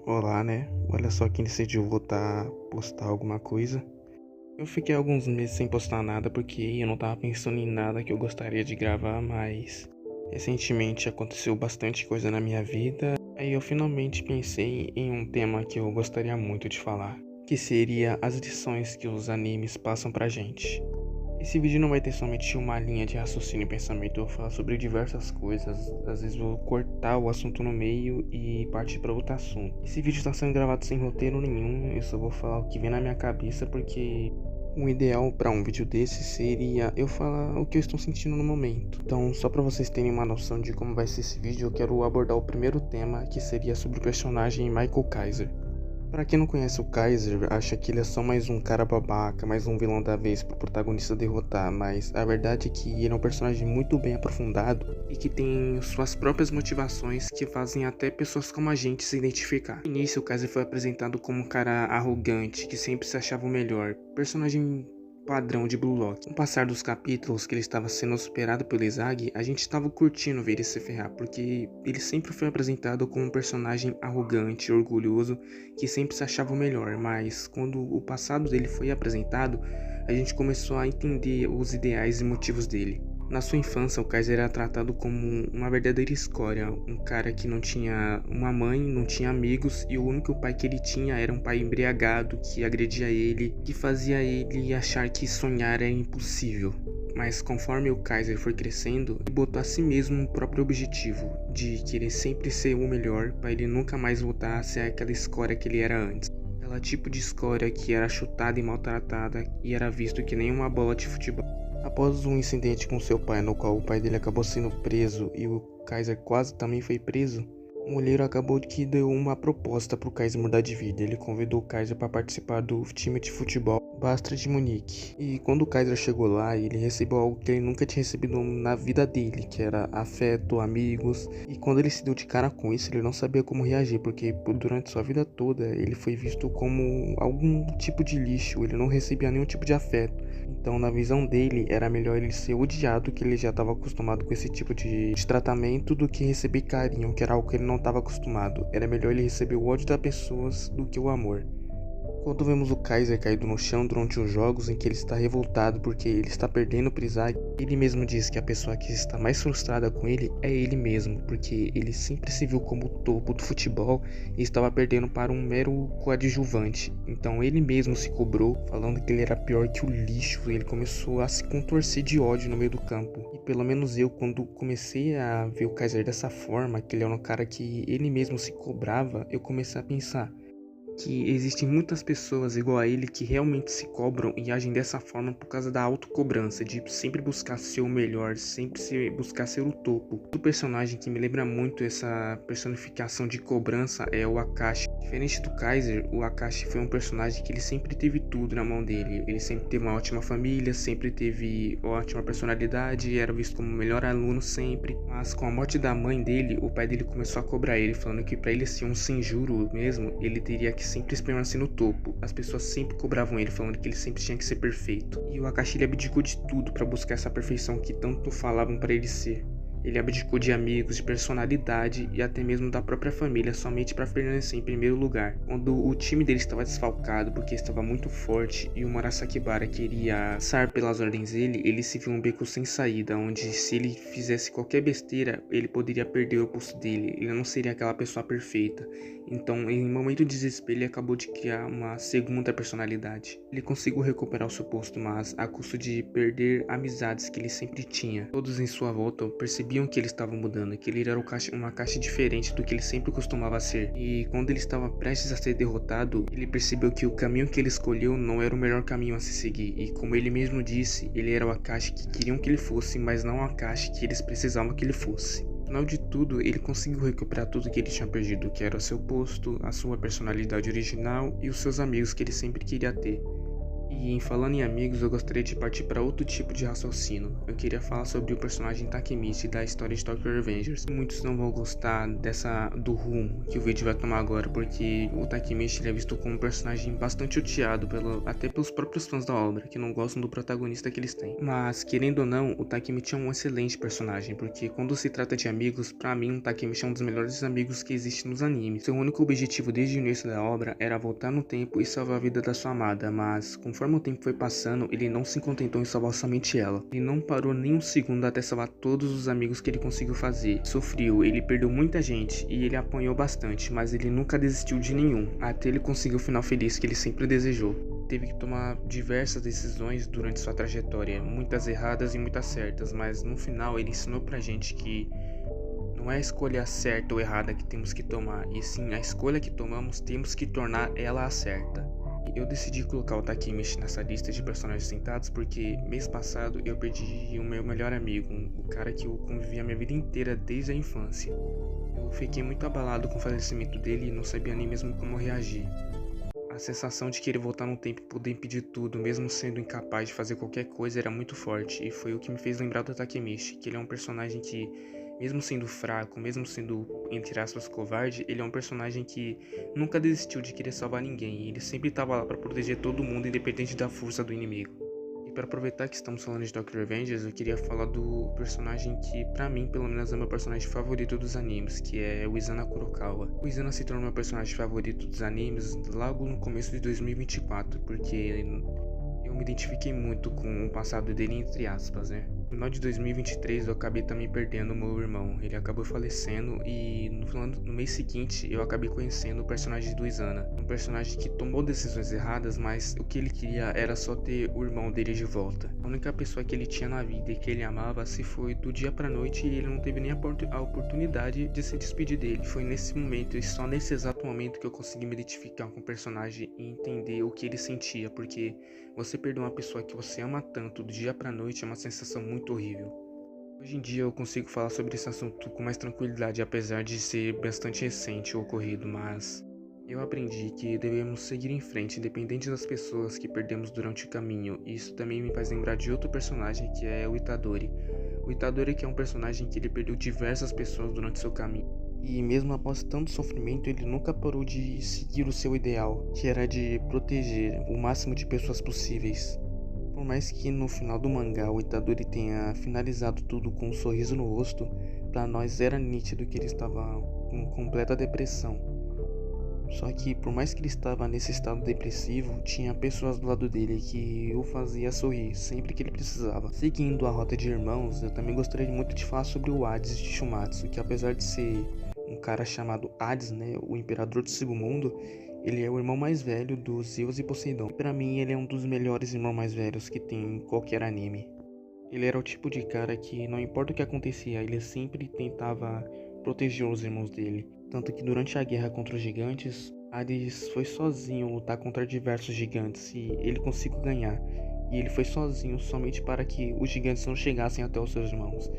Olá, né? Olha só quem decidiu postar alguma coisa. Eu fiquei alguns meses sem postar nada porque eu não tava pensando em nada que eu gostaria de gravar, mas recentemente aconteceu bastante coisa na minha vida. Aí eu finalmente pensei em um tema que eu gostaria muito de falar, que seria as lições que os animes passam pra gente. Esse vídeo não vai ter somente uma linha de raciocínio e pensamento, eu vou falar sobre diversas coisas. Às vezes vou cortar o assunto no meio e partir para outro assunto. Esse vídeo está sendo gravado sem roteiro nenhum, eu só vou falar o que vem na minha cabeça porque o ideal para um vídeo desse seria eu falar o que eu estou sentindo no momento. Então, só para vocês terem uma noção de como vai ser esse vídeo, eu quero abordar o primeiro tema, que seria sobre o personagem Michael Kaiser. Pra quem não conhece o Kaiser, acha que ele é só mais um cara babaca, mais um vilão da vez pro protagonista derrotar, mas a verdade é que ele é um personagem muito bem aprofundado e que tem suas próprias motivações que fazem até pessoas como a gente se identificar. No início, o Kaiser foi apresentado como um cara arrogante, que sempre se achava o melhor, personagem padrão de Blue Lock. Com o passar dos capítulos que ele estava sendo superado pelo Izagi, a gente estava curtindo ver ele se ferrar, porque ele sempre foi apresentado como um personagem arrogante, orgulhoso, que sempre se achava o melhor, mas quando o passado dele foi apresentado, a gente começou a entender os ideais e motivos dele. Na sua infância, o Kaiser era tratado como uma verdadeira escória, um cara que não tinha uma mãe, não tinha amigos e o único pai que ele tinha era um pai embriagado que agredia ele, que fazia ele achar que sonhar era impossível. Mas conforme o Kaiser foi crescendo, ele botou a si mesmo um próprio objetivo de querer sempre ser o melhor para ele nunca mais voltar a ser aquela escória que ele era antes. Aquela tipo de escória que era chutada e maltratada e era visto que nem uma bola de futebol. Após um incidente com seu pai, no qual o pai dele acabou sendo preso e o Kaiser quase também foi preso, o olheiro acabou que deu uma proposta para o Kaiser mudar de vida. Ele convidou o Kaiser para participar do time de futebol Bastra de Munique. E quando o Kaiser chegou lá, ele recebeu algo que ele nunca tinha recebido na vida dele, que era afeto, amigos. E quando ele se deu de cara com isso, ele não sabia como reagir, porque durante sua vida toda ele foi visto como algum tipo de lixo, ele não recebia nenhum tipo de afeto. Então, na visão dele, era melhor ele ser odiado, que ele já estava acostumado com esse tipo de tratamento, do que receber carinho, que era algo que ele não estava acostumado. Era melhor ele receber o ódio das pessoas do que o amor. Quando vemos o Kaiser caído no chão durante os jogos em que ele está revoltado porque ele está perdendo pro Izagi, ele mesmo diz que a pessoa que está mais frustrada com ele é ele mesmo, porque ele sempre se viu como o topo do futebol e estava perdendo para um mero coadjuvante. Então ele mesmo se cobrou, falando que ele era pior que o lixo, e ele começou a se contorcer de ódio no meio do campo. E pelo menos eu, quando comecei a ver o Kaiser dessa forma, que ele era um cara que ele mesmo se cobrava, eu comecei a pensar que existem muitas pessoas igual a ele que realmente se cobram e agem dessa forma por causa da autocobrança, de sempre buscar ser o melhor, buscar ser o topo. O personagem que me lembra muito essa personificação de cobrança é o Akashi. Diferente do Kaiser, o Akashi foi um personagem que ele sempre teve tudo na mão dele. Ele sempre teve uma ótima família, sempre teve ótima personalidade, era visto como o melhor aluno sempre. Mas com a morte da mãe dele, o pai dele começou a cobrar ele, falando que para ele ser um Senjuro mesmo, ele teria que sempre permanecer no topo. As pessoas sempre cobravam ele, falando que ele sempre tinha que ser perfeito. E o Akashi ele abdicou de tudo para buscar essa perfeição que tanto falavam para ele ser. Ele abdicou de amigos, de personalidade e até mesmo da própria família somente para permanecer em primeiro lugar. Quando o time dele estava desfalcado porque estava muito forte e o Murasakibara queria passar pelas ordens dele, ele se viu um beco sem saída, onde se ele fizesse qualquer besteira, ele poderia perder o posto dele, ele não seria aquela pessoa perfeita. Então, em um momento de desespero, ele acabou de criar uma segunda personalidade. Ele conseguiu recuperar o seu posto, mas a custo de perder amizades que ele sempre tinha. Todos em sua volta percebiam que ele estava mudando, que ele era uma caixa diferente do que ele sempre costumava ser. E quando ele estava prestes a ser derrotado, ele percebeu que o caminho que ele escolheu não era o melhor caminho a se seguir. E como ele mesmo disse, ele era o Akashi que queriam que ele fosse, mas não o Akashi que eles precisavam que ele fosse. No final de tudo, ele conseguiu recuperar tudo que ele tinha perdido, que era o seu posto, a sua personalidade original e os seus amigos que ele sempre queria ter. E em falando em amigos, eu gostaria de partir para outro tipo de raciocínio. Eu queria falar sobre o personagem Takemichi da história de Tokyo Revengers. Muitos não vão gostar do rumo que o vídeo vai tomar agora, porque o Takemichi ele é visto como um personagem bastante odiado até pelos próprios fãs da obra, que não gostam do protagonista que eles têm. Mas, querendo ou não, o Takemichi é um excelente personagem, porque quando se trata de amigos, pra mim o Takemichi é um dos melhores amigos que existe nos animes. Seu único objetivo desde o início da obra era voltar no tempo e salvar a vida da sua amada, mas conforme o tempo foi passando, ele não se contentou em salvar somente ela. Ele não parou nem um segundo até salvar todos os amigos que ele conseguiu fazer. Sofreu, ele perdeu muita gente e ele apanhou bastante, mas ele nunca desistiu de nenhum, até ele conseguir o final feliz que ele sempre desejou. Teve que tomar diversas decisões durante sua trajetória, muitas erradas e muitas certas, mas no final ele ensinou pra gente que não é a escolha certa ou errada que temos que tomar, e sim a escolha que tomamos temos que tornar ela a certa. Eu decidi colocar o Takemichi nessa lista de personagens sentados porque mês passado eu perdi o meu melhor amigo, o cara que eu convivi a minha vida inteira desde a infância. Eu fiquei muito abalado com o falecimento dele e não sabia nem mesmo como reagir. A sensação de querer voltar no tempo e poder impedir tudo, mesmo sendo incapaz de fazer qualquer coisa, era muito forte, e foi o que me fez lembrar do Takemichi, que ele é um personagem que, mesmo sendo fraco, mesmo sendo, entre aspas, covarde, ele é um personagem que nunca desistiu de querer salvar ninguém, e ele sempre estava lá para proteger todo mundo, independente da força do inimigo. E para aproveitar que estamos falando de Tokyo Revengers, eu queria falar do personagem que, pra mim, pelo menos é meu personagem favorito dos animes, que é o Izana Kurokawa. O Izana se tornou meu personagem favorito dos animes logo no começo de 2024, porque eu me identifiquei muito com o passado dele, entre aspas, né? No final de 2023 eu acabei também perdendo meu irmão, ele acabou falecendo e no mês seguinte eu acabei conhecendo o personagem do Izana. Um personagem que tomou decisões erradas, mas o que ele queria era só ter o irmão dele de volta. A única pessoa que ele tinha na vida e que ele amava se foi do dia pra noite e ele não teve nem a oportunidade de se despedir dele. Foi nesse momento e só nesse exato momento que eu consegui me identificar com o personagem e entender o que ele sentia, porque você perder uma pessoa que você ama tanto do dia pra noite é uma sensação muito horrível. Hoje em dia eu consigo falar sobre esse assunto com mais tranquilidade, apesar de ser bastante recente o ocorrido, mas eu aprendi que devemos seguir em frente, independente das pessoas que perdemos durante o caminho, e isso também me faz lembrar de outro personagem que é o Itadori. O Itadori que é um personagem que ele perdeu diversas pessoas durante seu caminho. E mesmo após tanto sofrimento, ele nunca parou de seguir o seu ideal, que era de proteger o máximo de pessoas possíveis. Por mais que no final do mangá o Itadori tenha finalizado tudo com um sorriso no rosto, para nós era nítido que ele estava com completa depressão. Só que por mais que ele estava nesse estado depressivo, tinha pessoas do lado dele que o fazia sorrir sempre que ele precisava. Seguindo a rota de irmãos, eu também gostaria muito de falar sobre o Hades de Shumatsu, que apesar de ser um cara chamado Hades, né, o imperador do submundo, ele é o irmão mais velho dos Zeus e Poseidon. E pra mim ele é um dos melhores irmãos mais velhos que tem em qualquer anime. Ele era o tipo de cara que não importa o que acontecia, ele sempre tentava proteger os irmãos dele. Tanto que durante a guerra contra os gigantes, Hades foi sozinho lutar contra diversos gigantes e ele conseguiu ganhar. E ele foi sozinho somente para que os gigantes não chegassem até os seus irmãos.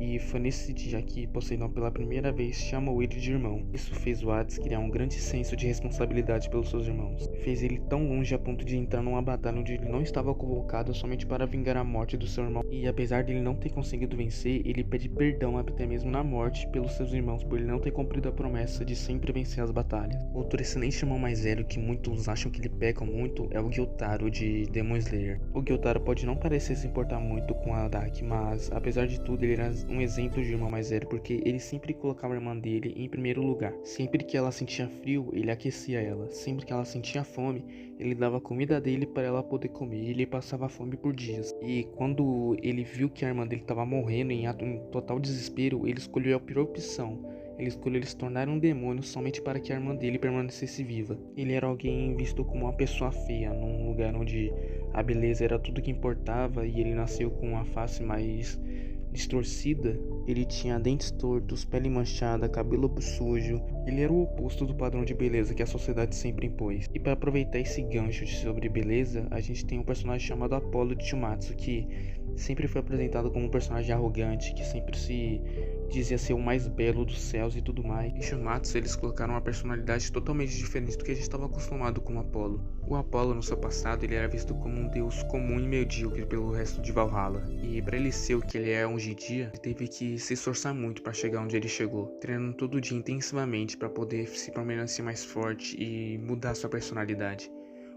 E foi nesse dia que Poseidon pela primeira vez chamou ele de irmão. Isso fez o Hades criar um grande senso de responsabilidade pelos seus irmãos. Fez ele tão longe a ponto de entrar numa batalha onde ele não estava convocado somente para vingar a morte do seu irmão. E apesar de ele não ter conseguido vencer, ele pede perdão até mesmo na morte pelos seus irmãos por ele não ter cumprido a promessa de sempre vencer as batalhas. Outro excelente irmão mais velho que muitos acham que ele peca muito é o Gyotaro de Demon Slayer. O Gyotaro pode não parecer se importar muito com a Araki, mas apesar de tudo ele era um exemplo de irmão mais velho, porque ele sempre colocava a irmã dele em primeiro lugar. Sempre que ela sentia frio, ele aquecia ela. Sempre que ela sentia fome, ele dava comida dele para ela poder comer. E ele passava fome por dias. E quando ele viu que a irmã dele estava morrendo em total desespero, ele escolheu a pior opção. Ele escolheu se tornar um demônio somente para que a irmã dele permanecesse viva. Ele era alguém visto como uma pessoa feia, num lugar onde a beleza era tudo que importava, e ele nasceu com uma face mais distorcida. Ele tinha dentes tortos, pele manchada, cabelo sujo. Ele era o oposto do padrão de beleza que a sociedade sempre impôs. E para aproveitar esse gancho sobre beleza, a gente tem um personagem chamado Apollo de Shumatsu, que sempre foi apresentado como um personagem arrogante, que sempre se dizia ser o mais belo dos céus e tudo mais. Em Shinmatsu eles colocaram uma personalidade totalmente diferente do que a gente estava acostumado com o Apollo. O Apollo no seu passado ele era visto como um deus comum e medíocre pelo resto de Valhalla. E para ele ser o que ele é hoje em dia, ele teve que se esforçar muito para chegar onde ele chegou, treinando todo dia intensivamente para poder se permanecer mais forte e mudar sua personalidade.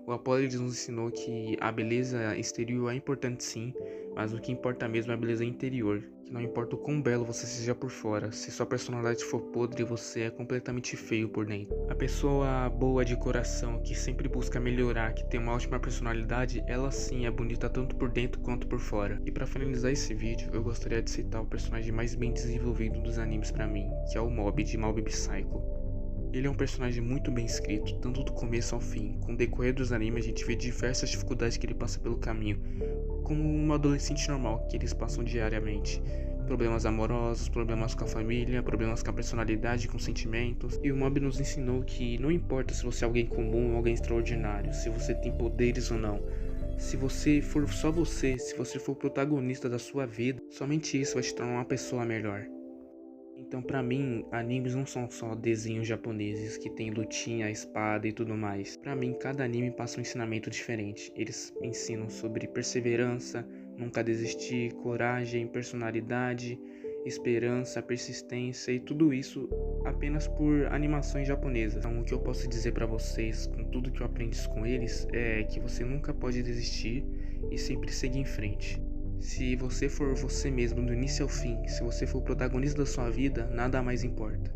O Apollo nos ensinou que a beleza exterior é importante sim, mas o que importa mesmo é a beleza interior. Que não importa o quão belo você seja por fora, se sua personalidade for podre, você é completamente feio por dentro. A pessoa boa de coração, que sempre busca melhorar, que tem uma ótima personalidade, ela sim é bonita tanto por dentro quanto por fora. E para finalizar esse vídeo, eu gostaria de citar o personagem mais bem desenvolvido dos animes pra mim, que é o Mob de Mob Psycho. Ele é um personagem muito bem escrito, tanto do começo ao fim. Com o decorrer dos animes, a gente vê diversas dificuldades que ele passa pelo caminho, como um adolescente normal que eles passam diariamente. Problemas amorosos, problemas com a família, problemas com a personalidade, com sentimentos. E o Mob nos ensinou que não importa se você é alguém comum ou alguém extraordinário, se você tem poderes ou não. Se você for só você, se você for o protagonista da sua vida, somente isso vai te tornar uma pessoa melhor. Então, pra mim, animes não são só desenhos japoneses que tem lutinha, espada e tudo mais. Pra mim, cada anime passa um ensinamento diferente. Eles ensinam sobre perseverança, nunca desistir, coragem, personalidade, esperança, persistência e tudo isso apenas por animações japonesas. Então, o que eu posso dizer pra vocês, com tudo que eu aprendi com eles, é que você nunca pode desistir e sempre seguir em frente. Se você for você mesmo do início ao fim, se você for o protagonista da sua vida, nada mais importa.